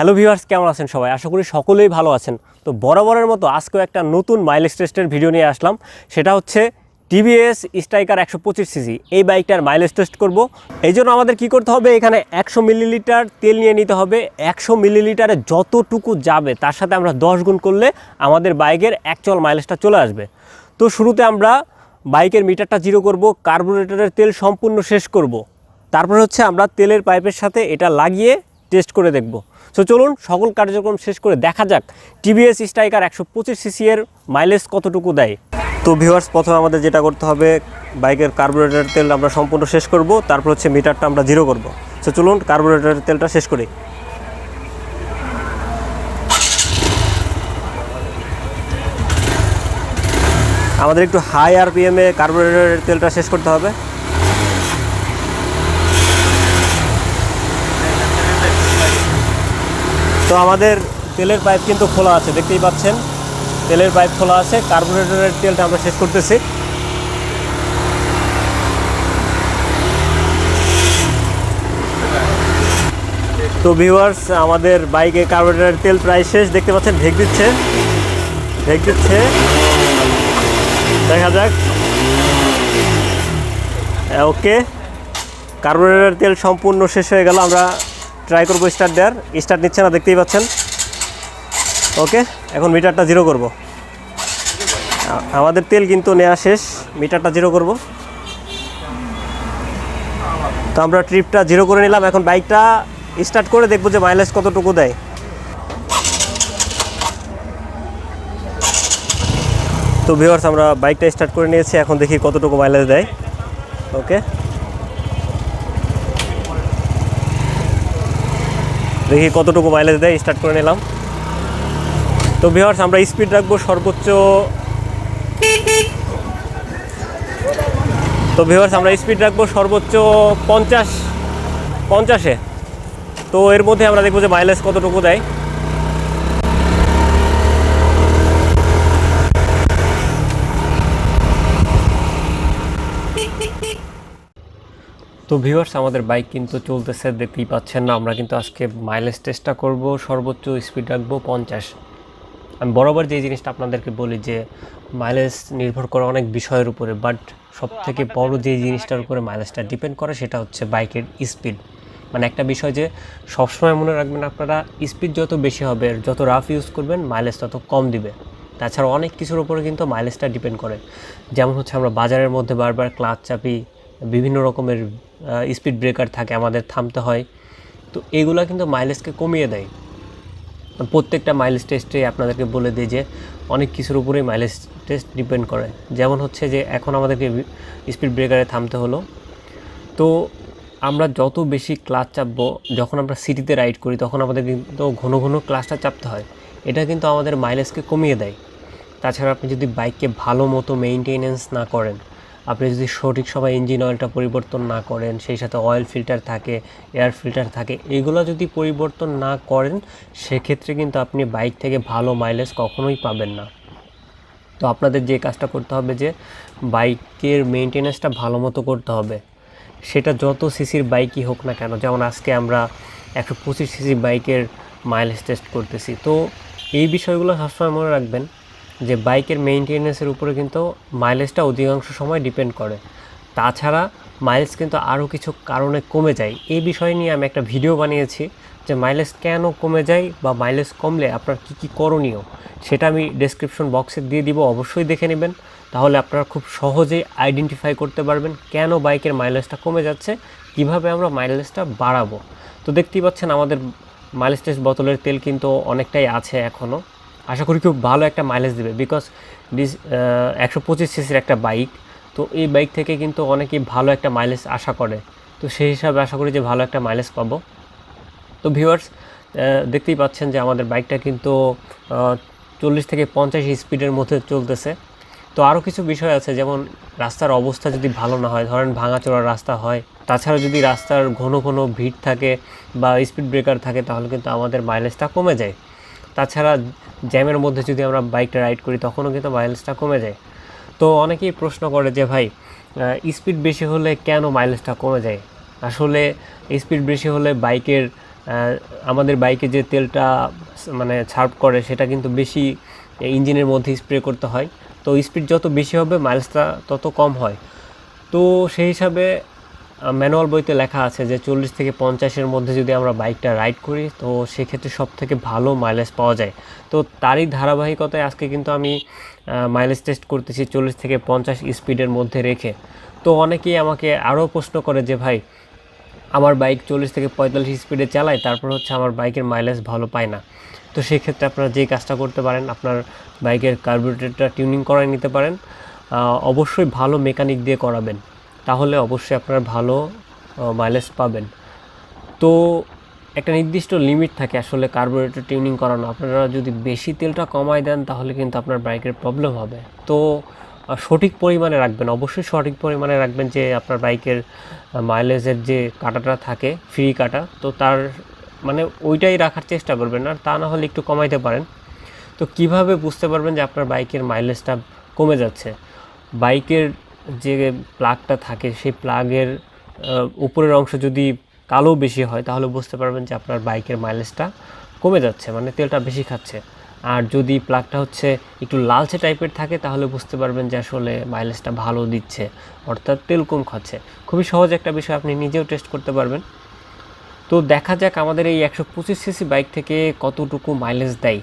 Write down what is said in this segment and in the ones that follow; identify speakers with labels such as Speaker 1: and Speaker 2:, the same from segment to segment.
Speaker 1: Hello viewers, কেমন আছেন সবাই? আশা করি সকলেই ভালো আছেন। তো বরাবরের মতো আজকেও একটা নতুন মাইলেজ টেস্টের ভিডিও নিয়ে আসলাম। সেটা হচ্ছে টিভিএস স্ট্রাইকার 125 সিসি। এই বাইকটার মাইলেজ টেস্ট করব। এই জন্য আমাদের কী করতে হবে, এখানে 100 মিলিলিটার তেল নিয়ে নিতে হবে। 100 মিলিলিটারে যতটুকু যাবে তার সাথে আমরা 10 গুণ করলে আমাদের বাইকের অ্যাকচুয়াল মাইলেজটা চলে আসবে। তো শুরুতে আমরা বাইকের মিটারটা জিরো করব, কার্বোরেটরের তেল সম্পূর্ণ শেষ করব। তারপর হচ্ছে আমরা তেলের পাইপের সাথে এটা লাগিয়ে টেস্ট করে দেখব। সো চলুন সকল কার্যক্রম শেষ করে দেখা যাক টিভিএস স্ট্রাইকার 125 সিসি এর মাইলেজ কতটুকু দেয়। তো ভিউয়ার্স, প্রথমে আমাদের যেটা করতে হবে, বাইকের কার্বোরেটরের তেল আমরা সম্পূর্ণ শেষ করব, তারপর হচ্ছে মিটারটা আমরা জিরো করব। সো চলুন কার্বোরেটরের তেলটা শেষ করি। আমাদের একটু হাই আরপিএমে কার্বোরেটরের তেলটা শেষ করতে হবে। তো আমাদের তেলের পাইপ কিন্তু খোলা আছে, দেখতেই পাচ্ছেন তেলের পাইপ খোলা আছে। কার্বোরেটরের তেলটা আমরা শেষ করতেছি। তো ভিউয়ার্স, আমাদের বাইকে কার্বোরেটরের তেল প্রায় শেষ, দেখতে পাচ্ছেন ঢেক দিচ্ছে। দেখা যাক। ওকে, কার্বোরেটরের তেল সম্পূর্ণ শেষ হয়ে গেল। আমরা ট্রাই করবো স্টার্ট দেওয়ার, স্টার্ট নিচ্ছে না, দেখতেই পাচ্ছেন। ওকে, এখন মিটারটা জিরো করব। আমাদের তেল কিন্তু নেওয়া শেষ, মিটারটা জিরো করব। তো আমরা ট্রিপটা জিরো করে নিলাম। এখন বাইকটা স্টার্ট করে দেখবো যে মাইলেজ কতটুকু দেয়। তো ভিউয়ার্স, আমরা বাইকটা স্টার্ট করে নিয়েছি, এখন দেখি কতটুকু মাইলেজ দেয়। ওকে, দেখি কতটুকু মাইলেজ দেয়, স্টার্ট করে নিলাম। তো ভিউয়ার্স, আমরা স্পিড রাখবো সর্বোচ্চ। তো ভিউয়ার্স, আমরা স্পিড রাখবো সর্বোচ্চ 50-এ। তো এর মধ্যে আমরা দেখবো যে মাইলেজ কতটুকু দেয়। তো ভিউয়ার্স, আমাদের বাইক কিন্তু চলতেছে, দেখতেই পাচ্ছেন না। আমরা কিন্তু আজকে মাইলেজ টেস্টটা করব, সর্বোচ্চ স্পিড রাখবো 50। আমি বরাবর যে জিনিসটা আপনাদেরকে বলি যে মাইলেজ নির্ভর করে অনেক বিষয়ের উপরে, বাট সবথেকে বড় যে জিনিসটার উপরে মাইলেজটা ডিপেন্ড করে সেটা হচ্ছে বাইকের স্পিড। মানে একটা বিষয় যে সবসময় মনে রাখবেন, আপনারা স্পিড যত বেশি হবে, যত রাফ ইউজ করবেন, মাইলেজ তত কম দিবে। তাছাড়া অনেক কিছুর উপরে কিন্তু মাইলেজটা ডিপেন্ড করে। যেমন হচ্ছে আমরা বাজারের মধ্যে বারবার ক্লাচ চাপি, বিভিন্ন রকমের স্পিড ব্রেকার থাকে, আমাদের থামতে হয়। তো এগুলো কিন্তু মাইলেজকে কমিয়ে দেয়। প্রত্যেকটা মাইলেজ টেস্টে আপনাদেরকে বলে দিই যে অনেক কিছুর উপরেই মাইলেজ টেস্ট ডিপেন্ড করে। যেমন হচ্ছে যে এখন আমাদেরকে স্পিড ব্রেকারে থামতে হলো। তো আমরা যত বেশি ক্লাচ চাপবো, যখন আমরা সিটিতে রাইড করি তখন আমাদের কিন্তু ঘন ঘন ক্লাচটা চাপতে হয়। এটা কিন্তু আমাদের মাইলেজকে কমিয়ে দেয়। তাছাড়া আপনি যদি বাইককে ভালো মতো মেইনটেনেন্স না করেন, আপনি যদি সঠিক সময় ইঞ্জিন অয়েলটা পরিবর্তন না করেন, সেই সাথে অয়েল ফিল্টার থাকে, এয়ার ফিল্টার থাকে, এগুলো যদি পরিবর্তন না করেন, সেক্ষেত্রে কিন্তু আপনি বাইক থেকে ভালো মাইলেজ কখনোই পাবেন না। তো আপনাদের যে কাজটা করতে হবে যে বাইকের মেইনটেনেন্সটা ভালো মতো করতে হবে, সেটা যত সিসির বাইকই হোক না কেন। যেমন আজকে আমরা 125 সিসি বাইকের মাইলেজ টেস্ট করতেছি। তো এই বিষয়গুলো সবসময় মনে রাখবেন যে বাইকের মেইনটেনেন্সের উপরে কিন্তু মাইলেজটা অধিকাংশ সময় ডিপেন্ড করে। তাছাড়া মাইলেজ কিন্তু আরও কিছু কারণে কমে যায়। এই বিষয় নিয়ে আমি একটা ভিডিও বানিয়েছি যে মাইলেজ কেন কমে যায় বা মাইলেজ কমলে আপনার কী করণীয়, সেটা আমি ডেসক্রিপশন বক্সে দিয়ে দিব, অবশ্যই দেখে নেবেন। তাহলে আপনারা খুব সহজেই আইডেন্টিফাই করতে পারবেন কেন বাইকের মাইলেজটা কমে যাচ্ছে, কিভাবে আমরা মাইলেজটা বাড়াবো। তো দেখতেই পাচ্ছেন আমাদের মাইলেজ টেস্ট বোতলের তেল কিন্তু অনেকটাই আছে এখনও। আশা করি খুব ভালো একটা মাইলেজ দেবে, বিকজ 125 সিসির একটা বাইক। তো এই বাইক থেকে কিন্তু অনেকেই ভালো একটা মাইলেজ আশা করে। তো সেই হিসাবে আশা করি যে ভালো একটা মাইলেজ পাবো। তো ভিউয়ার্স, দেখতেই পাচ্ছেন যে আমাদের বাইকটা কিন্তু 40 থেকে 50 স্পিডের মধ্যে চলতেছে। তো আরও কিছু বিষয় আছে, যেমন রাস্তার অবস্থা যদি ভালো না হয়, ধরেন ভাঙাচোরা রাস্তা হয়, তাছাড়া যদি রাস্তার ঘন ঘন ভিড় থাকে বা স্পিড ব্রেকার থাকে, তাহলে কিন্তু আমাদের মাইলেজটা কমে যায়। তাছাড়া জ্যামের মধ্যে যদি আমরা বাইকটা রাইড করি, তখনও কিন্তু মাইলেজটা কমে যায়। তো অনেকেই প্রশ্ন করে যে ভাই, স্পিড বেশি হলে কেন মাইলেজটা কমে যায়? আসলে স্পিড বেশি হলে বাইকের আমাদের বাইকে যে তেলটা মানে সার্ভ করে সেটা কিন্তু বেশি ইঞ্জিনের মধ্যে স্প্রে করতে হয়, তো স্পিড যত বেশি হবে মাইলেজটা তত কম হয়। তো সেই হিসাবে ম্যানুয়াল বইতে লেখা আছে যে 40 থেকে 50-এর মধ্যে যদি আমরা বাইকটা রাইড করি তো সেক্ষেত্রে সব থেকে ভালো মাইলেজ পাওয়া যায়। তো তারই ধারাবাহিকতায় আজকে কিন্তু আমি মাইলেজ টেস্ট করতেছি 40 থেকে 50 স্পিডের মধ্যে রেখে। তো অনেকেই আমাকে আরও প্রশ্ন করে যে ভাই আমার বাইক 40 থেকে 45 স্পিডে চালায়, তারপর হচ্ছে আমার বাইকের মাইলেজ ভালো পায় না। তো সেক্ষেত্রে আপনারা যেই কাজটা করতে পারেন, আপনার বাইকের কার্বুরেটরটা টিউনিং করায় নিতে পারেন। অবশ্যই ভালো মেকানিক দিয়ে করাবেন, তাহলে অবশ্যই আপনারা ভালো মাইলেজ পাবেন। তো একটা নির্দিষ্ট লিমিট থাকে আসলে কার্বুরেটর টিউনিং করানো। আপনারা যদি বেশি তেলটা কমায় দেন তাহলে কিন্তু আপনার বাইকের প্রবলেম হবে। তো সঠিক পরিমাণে রাখবেন, অবশ্যই সঠিক পরিমাণে রাখবেন, যে আপনার বাইকের মাইলেজের যে কাটাটা থাকে ফ্রি কাটা, তো তার মানে ওইটাই রাখার চেষ্টা করবেন, আর তা না হলে একটু কমাইতে পারেন। তো কিভাবে বুঝতে পারবেন যে আপনার বাইকের মাইলেজটা কমে যাচ্ছে? বাইকের যে প্লাগটা থাকে সেই প্লাগের উপরের অংশ যদি কালো বেশি হয় তাহলে বুঝতে পারবেন যে আপনার বাইকের মাইলেজটা কমে যাচ্ছে, মানে তেলটা বেশি খাচ্ছে। আর যদি প্লাগটা হচ্ছে একটু লালচে টাইপের থাকে তাহলে বুঝতে পারবেন যে আসলে মাইলেজটা ভালো দিচ্ছে, অর্থাৎ তেল কম খাচ্ছে। খুবই সহজ একটা বিষয়, আপনি নিজেও টেস্ট করতে পারবেন। তো দেখা যাক আমাদের এই 125 সিসি বাইক থেকে কতটুকু মাইলেজ দেয়।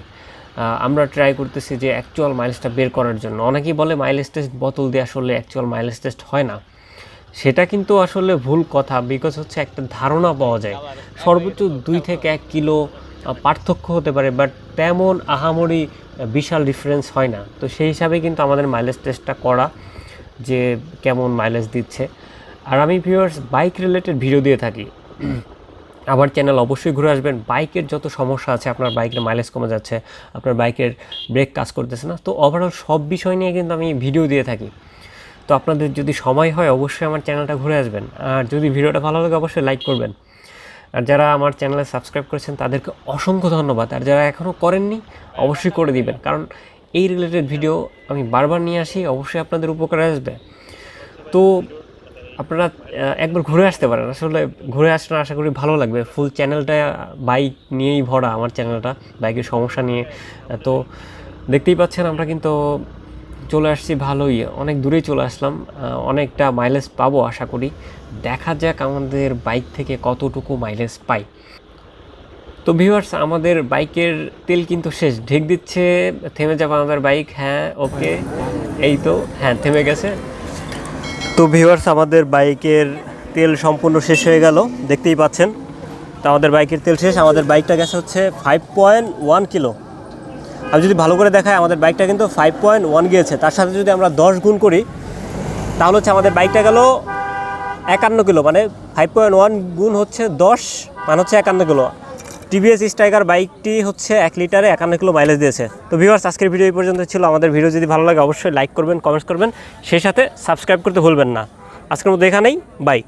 Speaker 1: আমরা ট্রাই করতেছি যে অ্যাকচুয়াল মাইলেজটা বের করার জন্য। অনেকেই বলে মাইলেজ টেস্ট বোতল দিয়ে আসলে অ্যাকচুয়াল মাইলেজ টেস্ট হয় না। সেটা কিন্তু আসলে ভুল কথা, বিকজ হচ্ছে একটা ধারণা পাওয়া যায়। সর্বোচ্চ 2 থেকে 1 কিলো পার্থক্য হতে পারে, বাট তেমন আহামরি বিশাল ডিফারেন্স হয় না। তো সেই হিসাবে কিন্তু আমাদের মাইলেজ টেস্টটা করা, যে কেমন মাইলেজ দিচ্ছে। আর আমি ভিউয়ার্স বাইক রিলেটেড ভিডিও দিয়ে থাকি, আমার চ্যানেল অবশ্যই ঘুরে আসবেন। বাইকের যত সমস্যা আছে, আপনার বাইকের মাইলেজ কমে যাচ্ছে, আপনার বাইকের ব্রেক কাজ করতেছে না, তো ওভারঅল সব বিষয় নিয়ে কিন্তু আমি ভিডিও দিয়ে থাকি। তো আপনাদের যদি সময় হয় অবশ্যই আমার চ্যানেলটা ঘুরে আসবেন, আর যদি ভিডিওটা ভালো লাগে অবশ্যই লাইক করবেন। আর যারা আমার চ্যানেলে সাবস্ক্রাইব করেছেন তাদেরকে অসংখ্য ধন্যবাদ, আর যারা এখনও করেননি অবশ্যই করে দিবেন, কারণ এই রিলেটেড ভিডিও আমি বারবার নিয়ে আসি, অবশ্যই আপনাদের উপকারে আসবে। তো আপনারা একবার ঘুরে আসতে পারেন, আসলে ঘুরে আসলে আশা করি ভালো লাগবে। ফুল চ্যানেলটা বাইক নিয়েই ভরা, আমার চ্যানেলটা বাইকের সমস্যা নিয়ে। তো দেখতেই পাচ্ছেন আমরা কিন্তু চলে আসছি ভালোই, অনেক দূরেই চলে আসলাম, অনেকটা মাইলেজ পাবো আশা করি। দেখা যাক আমাদের বাইক থেকে কতটুকু মাইলেজ পাই। তো ভিউয়ার্স আমাদের বাইকের তেল কিন্তু শেষ, ঢেক দিচ্ছে, থেমে যাবে আমাদের বাইক। হ্যাঁ ওকে, এই তো হ্যাঁ থেমে গেছে। তো ভিউয়ার্স আমাদের বাইকের তেল সম্পূর্ণ শেষ হয়ে গেল, দেখতেই পাচ্ছেন। তো আমাদের বাইকের তেল শেষ, আমাদের বাইকটা গেছে হচ্ছে 5.1 কিলো। আমি যদি ভালো করে দেখাই আমাদের বাইকটা কিন্তু 5.1 গিয়েছে, তার সাথে যদি আমরা 10 গুণ করি তাহলে হচ্ছে আমাদের বাইকটা গেল 51 কিলো, মানে 5.1 গুণ হচ্ছে 10, মানে হচ্ছে 51 কিলো। টিভিএস স্ট্রাইকার বাইকটি হচ্ছে 1 লিটারে 51 কিলো মাইলেজ দিয়েছে। তো ভিউয়ার্স আজকের ভিডিও এই পর্যন্ত ছিল। আমাদের ভিডিও যদি ভালো লাগে অবশ্যই লাইক করবেন, কমেন্টস করবেন, সেই সাথে সাবস্ক্রাইব করতে ভুলবেন না। আজকের মধ্যে এখানেই, বাই।